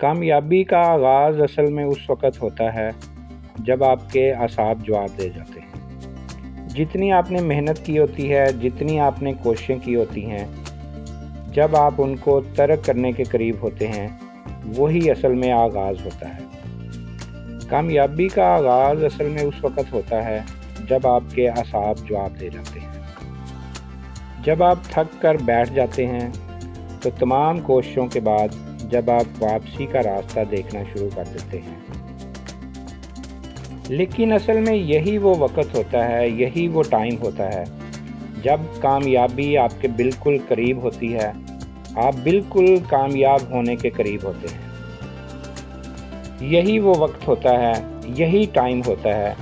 کامیابی کا آغاز اصل میں اس وقت ہوتا ہے جب آپ کے اعصاب جواب دے جاتے ہیں۔ جتنی آپ نے محنت کی ہوتی ہے، جتنی آپ نے کوششیں کی ہوتی ہیں، جب آپ ان کو ترک کرنے کے قریب ہوتے ہیں، وہی اصل میں آغاز ہوتا ہے۔ کامیابی کا آغاز اصل میں اس وقت ہوتا ہے جب آپ کے اعصاب جواب دے جاتے ہیں۔ جب آپ تھک کر بیٹھ جاتے ہیں تو تمام کوششوں کے بعد جب آپ واپسی کا راستہ دیکھنا شروع کر دیتے ہیں۔ لیکن اصل میں یہی وہ وقت ہوتا ہے، یہی وہ ٹائم ہوتا ہے جب کامیابی آپ کے بالکل قریب ہوتی ہے، آپ بالکل کامیاب ہونے کے قریب ہوتے ہیں۔ یہی وہ وقت ہوتا ہے، یہی ٹائم ہوتا ہے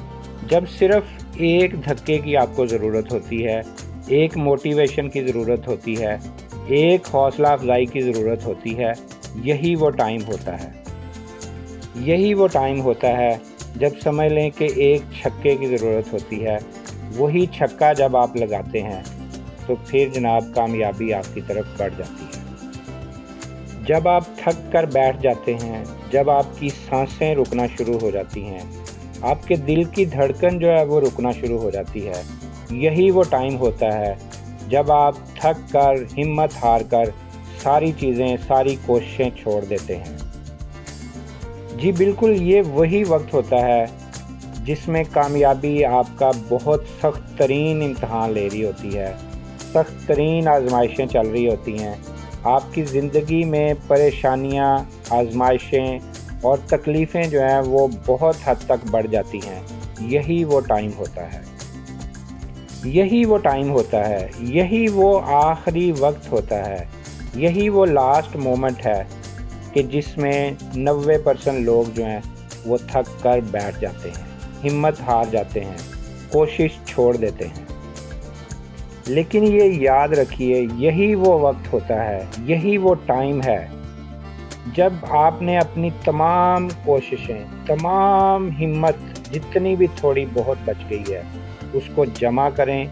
جب صرف ایک دھکے کی آپ کو ضرورت ہوتی ہے، ایک موٹیویشن کی ضرورت ہوتی ہے، ایک حوصلہ افزائی کی ضرورت ہوتی ہے۔ یہی وہ ٹائم ہوتا ہے، یہی وہ ٹائم ہوتا ہے جب سمجھ لیں کہ ایک چھکے کی ضرورت ہوتی ہے۔ وہی چھکا جب آپ لگاتے ہیں تو پھر جناب کامیابی آپ کی طرف بڑھ جاتی ہے۔ جب آپ تھک کر بیٹھ جاتے ہیں، جب آپ کی سانسیں رکنا شروع ہو جاتی ہیں، آپ کے دل کی دھڑکن جو ہے وہ رکنا شروع ہو جاتی ہے، یہی وہ ٹائم ہوتا ہے جب آپ تھک کر، ہمت ہار کر ساری چیزیں، ساری کوششیں چھوڑ دیتے ہیں۔ جی بالکل، یہ وہی وقت ہوتا ہے جس میں کامیابی آپ کا بہت سخت ترین امتحان لے رہی ہوتی ہے، سخت ترین آزمائشیں چل رہی ہوتی ہیں۔ آپ کی زندگی میں پریشانیاں، آزمائشیں اور تکلیفیں جو ہیں وہ بہت حد تک بڑھ جاتی ہیں۔ یہی وہ ٹائم ہوتا ہے، یہی وہ ٹائم ہوتا ہے، یہی وہ آخری وقت ہوتا ہے، یہی وہ لاسٹ مومنٹ ہے کہ جس میں 90% لوگ جو ہیں وہ تھک کر بیٹھ جاتے ہیں، ہمت ہار جاتے ہیں، کوشش چھوڑ دیتے ہیں۔ لیکن یہ یاد رکھیے، یہی وہ وقت ہوتا ہے، یہی وہ ٹائم ہے جب آپ نے اپنی تمام کوششیں، تمام ہمت جتنی بھی تھوڑی بہت بچ گئی ہے اس کو جمع کریں،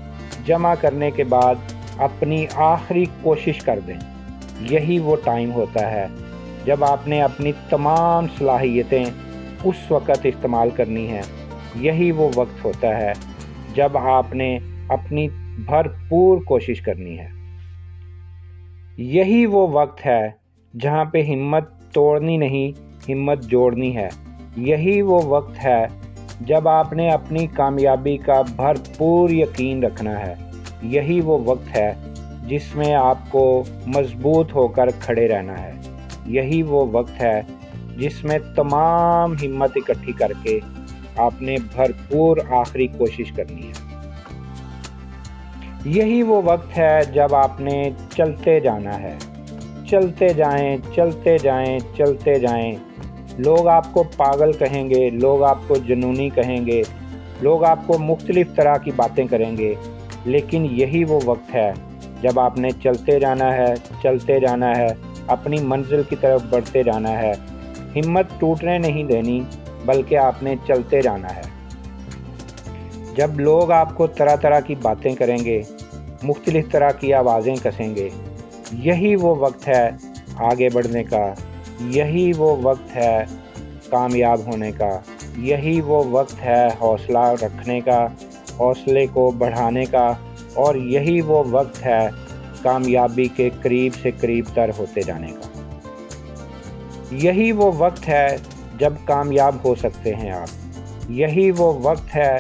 جمع کرنے کے بعد اپنی آخری کوشش کر دیں۔ یہی وہ ٹائم ہوتا ہے جب آپ نے اپنی تمام صلاحیتیں اس وقت استعمال کرنی ہیں۔ یہی وہ وقت ہوتا ہے جب آپ نے اپنی بھرپور کوشش کرنی ہے۔ یہی وہ وقت ہے جہاں پہ ہمت توڑنی نہیں، ہمت جوڑنی ہے۔ یہی وہ وقت ہے جب آپ نے اپنی کامیابی کا بھرپور یقین رکھنا ہے۔ یہی وہ وقت ہے جس میں آپ کو مضبوط ہو کر کھڑے رہنا ہے۔ یہی وہ وقت ہے جس میں تمام ہمت اکٹھی کر کے آپ نے بھرپور آخری کوشش کرنی ہے۔ یہی وہ وقت ہے جب آپ نے چلتے جانا ہے، چلتے جائیں، چلتے جائیں، چلتے جائیں۔ لوگ آپ کو پاگل کہیں گے، لوگ آپ کو جنونی کہیں گے، لوگ آپ کو مختلف طرح کی باتیں کریں گے، لیکن یہی وہ وقت ہے جب آپ نے چلتے جانا ہے، چلتے جانا ہے، اپنی منزل کی طرف بڑھتے جانا ہے۔ ہمت ٹوٹنے نہیں دینی، بلکہ آپ نے چلتے جانا ہے۔ جب لوگ آپ کو طرح طرح کی باتیں کریں گے، مختلف طرح کی آوازیں کسیں گے، یہی وہ وقت ہے آگے بڑھنے کا، یہی وہ وقت ہے کامیاب ہونے کا، یہی وہ وقت ہے حوصلہ رکھنے کا، حوصلے کو بڑھانے کا، اور یہی وہ وقت ہے کامیابی کے قریب سے قریب تر ہوتے جانے کا۔ یہی وہ وقت ہے جب کامیاب ہو سکتے ہیں آپ۔ یہی وہ وقت ہے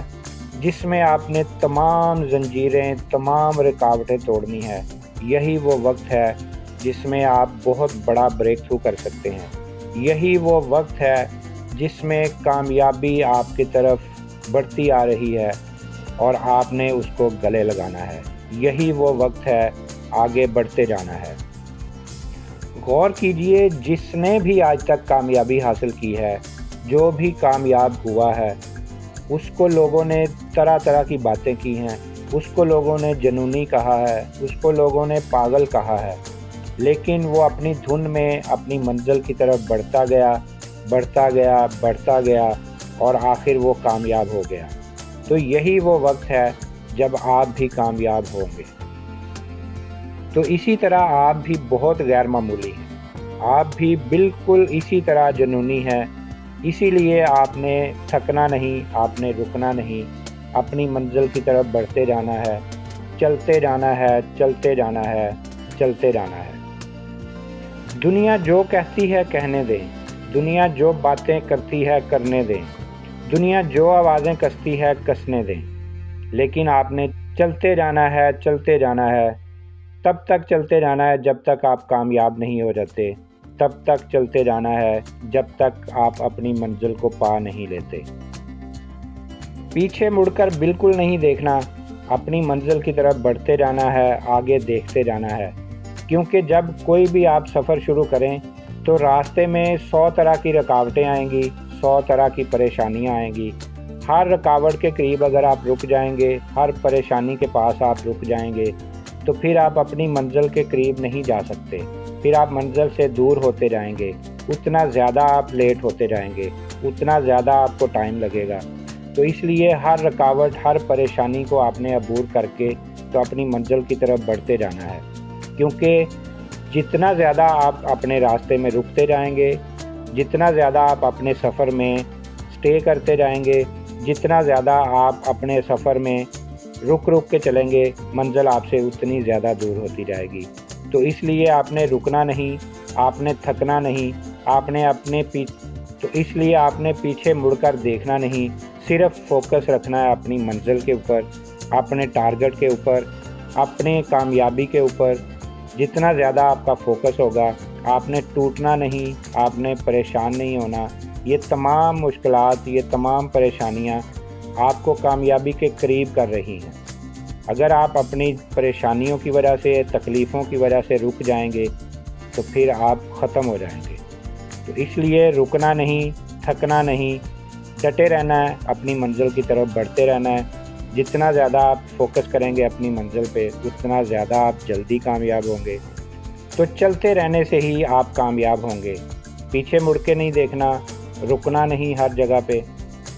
جس میں آپ نے تمام زنجیریں، تمام رکاوٹیں توڑنی ہے۔ یہی وہ وقت ہے جس میں آپ بہت بڑا بریک تھرو کر سکتے ہیں۔ یہی وہ وقت ہے جس میں کامیابی آپ کی طرف بڑھتی آ رہی ہے اور آپ نے اس کو گلے لگانا ہے۔ یہی وہ وقت ہے آگے بڑھتے جانا ہے۔ غور کیجئے، جس نے بھی آج تک کامیابی حاصل کی ہے، جو بھی کامیاب ہوا ہے، اس کو لوگوں نے طرح طرح کی باتیں کی ہیں، اس کو لوگوں نے جنونی کہا ہے، اس کو لوگوں نے پاگل کہا ہے، لیکن وہ اپنی دھن میں اپنی منزل کی طرف بڑھتا گیا، بڑھتا گیا، بڑھتا گیا، اور آخر وہ کامیاب ہو گیا۔ تو یہی وہ وقت ہے جب آپ بھی کامیاب ہوں گے۔ تو اسی طرح آپ بھی بہت غیر معمولی ہیں، آپ بھی بالکل اسی طرح جنونی ہیں، اسی لیے آپ نے تھکنا نہیں، آپ نے رکنا نہیں، اپنی منزل کی طرف بڑھتے جانا ہے، چلتے جانا ہے، چلتے جانا ہے، چلتے جانا ہے۔ دنیا جو کہتی ہے کہنے دیں، دنیا جو باتیں کرتی ہے کرنے دیں، دنیا جو آوازیں کستی ہے کسنے دیں، لیکن آپ نے چلتے جانا ہے، چلتے جانا ہے، تب تک چلتے جانا ہے جب تک آپ کامیاب نہیں ہو جاتے، تب تک چلتے جانا ہے جب تک آپ اپنی منزل کو پا نہیں لیتے۔ پیچھے مڑ کر بالکل نہیں دیکھنا، اپنی منزل کی طرف بڑھتے جانا ہے، آگے دیکھتے جانا ہے، کیونکہ جب کوئی بھی آپ سفر شروع کریں تو راستے میں 100 طرح کی رکاوٹیں آئیں گی، 100 طرح کی پریشانیاں آئیں گی۔ ہر رکاوٹ کے قریب اگر آپ رک جائیں گے، ہر پریشانی کے پاس آپ رک جائیں گے، تو پھر آپ اپنی منزل کے قریب نہیں جا سکتے، پھر آپ منزل سے دور ہوتے جائیں گے، اتنا زیادہ آپ لیٹ ہوتے جائیں گے، اتنا زیادہ آپ کو ٹائم لگے گا۔ تو اس لیے ہر رکاوٹ، ہر پریشانی کو آپ نے عبور کر کے تو اپنی منزل کی طرف بڑھتے جانا ہے، کیونکہ جتنا زیادہ آپ اپنے راستے میں رکتے جائیں گے، جتنا زیادہ آپ اپنے سفر میں سٹے کرتے جائیں گے، جتنا زیادہ آپ اپنے سفر میں رک کے چلیں گے، منزل آپ سے اتنی زیادہ دور ہوتی جائے گی۔ تو اس لیے آپ نے رکنا نہیں، آپ نے تھکنا نہیں، اس لیے آپ نے پیچھے مڑ کر دیکھنا نہیں، صرف فوکس رکھنا ہے اپنی منزل کے اوپر، اپنے ٹارگٹ کے اوپر، اپنے کامیابی کے اوپر۔ جتنا زیادہ آپ کا فوکس ہوگا، آپ نے ٹوٹنا نہیں، آپ نے پریشان نہیں ہونا۔ یہ تمام مشکلات، یہ تمام پریشانیاں آپ کو کامیابی کے قریب کر رہی ہیں۔ اگر آپ اپنی پریشانیوں کی وجہ سے، تکلیفوں کی وجہ سے رک جائیں گے تو پھر آپ ختم ہو جائیں گے۔ تو اس لیے رکنا نہیں، تھکنا نہیں، ڈٹے رہنا ہے، اپنی منزل کی طرف بڑھتے رہنا ہے۔ جتنا زیادہ آپ فوکس کریں گے اپنی منزل پہ، اتنا زیادہ آپ جلدی کامیاب ہوں گے۔ تو چلتے رہنے سے ہی آپ کامیاب ہوں گے۔ پیچھے مڑ کے نہیں دیکھنا، رکنا نہیں ہر جگہ پہ،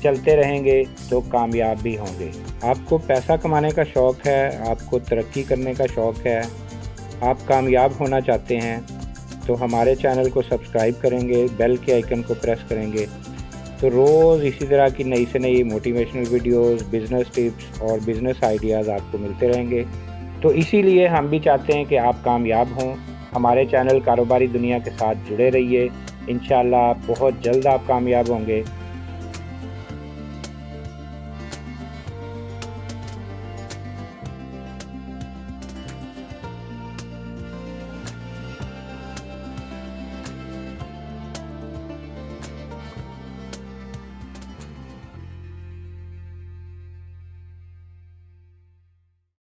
چلتے رہیں گے تو کامیاب بھی ہوں گے۔ آپ کو پیسہ کمانے کا شوق ہے، آپ کو ترقی کرنے کا شوق ہے، آپ کامیاب ہونا چاہتے ہیں، تو ہمارے چینل کو سبسکرائب کریں گے، بیل کے آئیکن کو پریس کریں گے، تو روز اسی طرح کی نئی سے نئی موٹیویشنل ویڈیوز، بزنس ٹپس اور بزنس آئیڈیاز آپ کو ملتے رہیں گے۔ تو اسی لیے ہم بھی چاہتے ہیں کہ آپ کامیاب ہوں۔ ہمارے چینل کاروباری دنیا کے ساتھ جڑے رہیے، انشاءاللہ بہت جلد آپ کامیاب ہوں گے۔